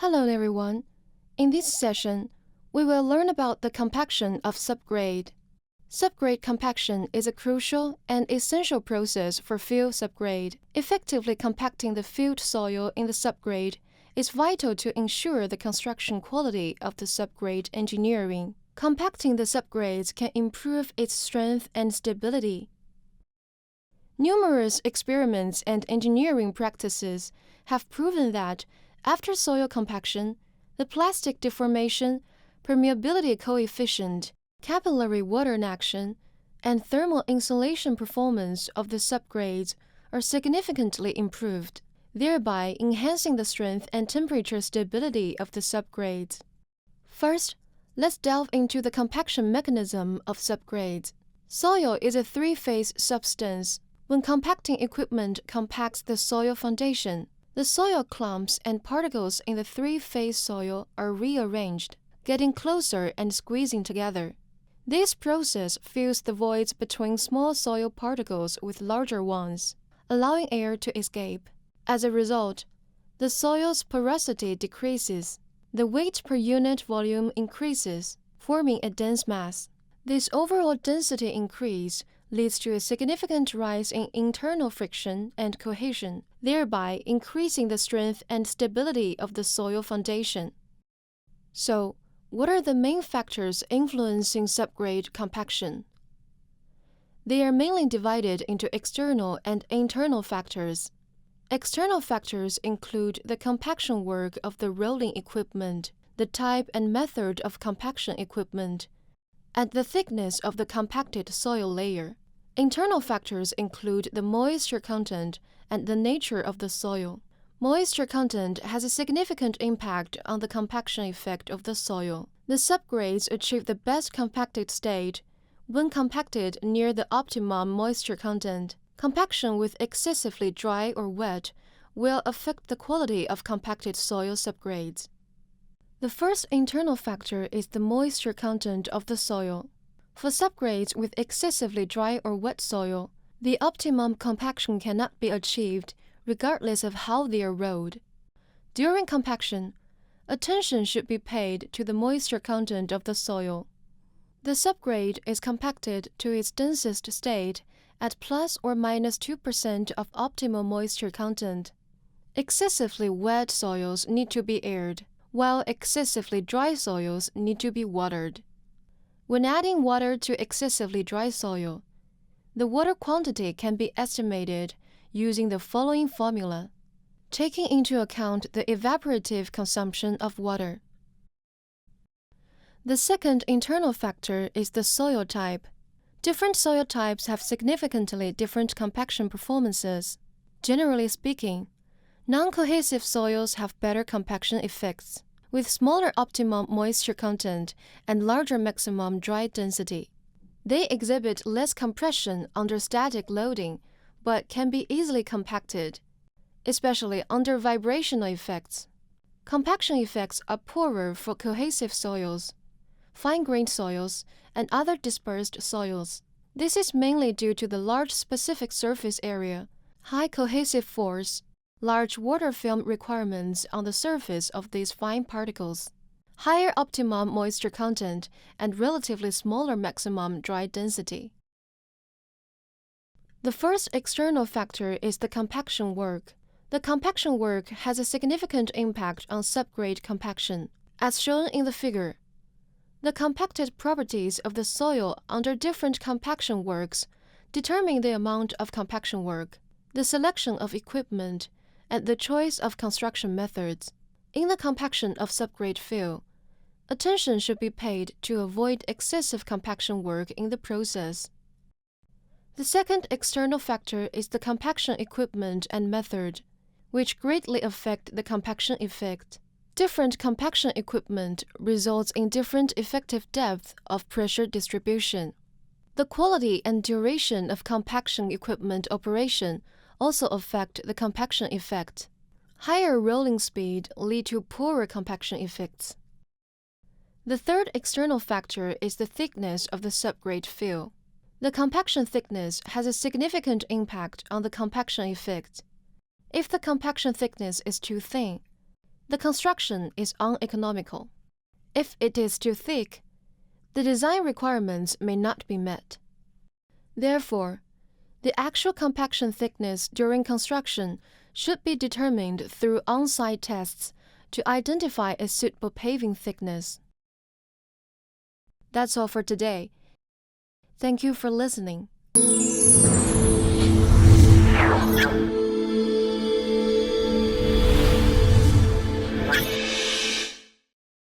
Hello everyone. In this session, we will learn about the compaction of subgrade. Subgrade compaction is a crucial and essential process for field subgrade. Effectively compacting the field soil in the subgrade is vital to ensure the construction quality of the subgrade engineering. Compacting the subgrades can improve its strength and stability. Numerous experiments and engineering practices have proven that after soil compaction, the plastic deformation, permeability coefficient, capillary water action, and thermal insulation performance of the subgrades are significantly improved, thereby enhancing the strength and temperature stability of the subgrades. First, let's delve into the compaction mechanism of subgrades. Soil is a three-phase substance. When compacting equipment compacts the soil foundation, the soil clumps and particles in the three-phase soil are rearranged, getting closer and squeezing together. This process fills the voids between small soil particles with larger ones, allowing air to escape. As a result, the soil's porosity decreases. The weight per unit volume increases, forming a dense mass. This overall density increase leads to a significant rise in internal friction and cohesion, thereby increasing the strength and stability of the soil foundation. So, what are the main factors influencing subgrade compaction? They are mainly divided into external and internal factors. External factors include the compaction work of the rolling equipment, the type and method of compaction equipment, and the thickness of the compacted soil layer. Internal factors include the moisture content and the nature of the soil. Moisture content has a significant impact on the compaction effect of the soil. The subgrades achieve the best compacted state when compacted near the optimum moisture content. Compaction with excessively dry or wet will affect the quality of compacted soil subgrades. The first internal factor is the moisture content of the soil. For subgrades with excessively dry or wet soil, the optimum compaction cannot be achieved regardless of how they are rolled. During compaction, attention should be paid to the moisture content of the soil. The subgrade is compacted to its densest state at plus or minus 2% of optimal moisture content. Excessively wet soils need to be aired, while excessively dry soils need to be watered. When adding water to excessively dry soil, the water quantity can be estimated using the following formula, taking into account the evaporative consumption of water. The second internal factor is the soil type. Different soil types have significantly different compaction performances. Generally speaking, non-cohesive soils have better compaction effects, with smaller optimum moisture content and larger maximum dry density. They exhibit less compression under static loading, but can be easily compacted, especially under vibrational effects. Compaction effects are poorer for cohesive soils, fine-grained soils, and other dispersed soils. This is mainly due to the large specific surface area, high cohesive force, large water film requirements on the surface of these fine particles, higher optimum moisture content, and relatively smaller maximum dry density. The first external factor is the compaction work. The compaction work has a significant impact on subgrade compaction. As shown in the figure, the compacted properties of the soil under different compaction works determine the amount of compaction work, the selection of equipment, and the choice of construction methods. In the compaction of subgrade field, attention should be paid to avoid excessive compaction work in the process. The second external factor is the compaction equipment and method, which greatly affect the compaction effect. Different compaction equipment results in different effective depth of pressure distribution. The quality and duration of compaction equipment operation also affect the compaction effect. Higher rolling speed lead to poorer compaction effects. The third external factor is the thickness of the subgrade field. The compaction thickness has a significant impact on the compaction effect. If the compaction thickness is too thin, the construction is uneconomical. If it is too thick, the design requirements may not be met. Therefore, the actual compaction thickness during construction should be determined through on-site tests to identify a suitable paving thickness. That's all for today. Thank you for listening.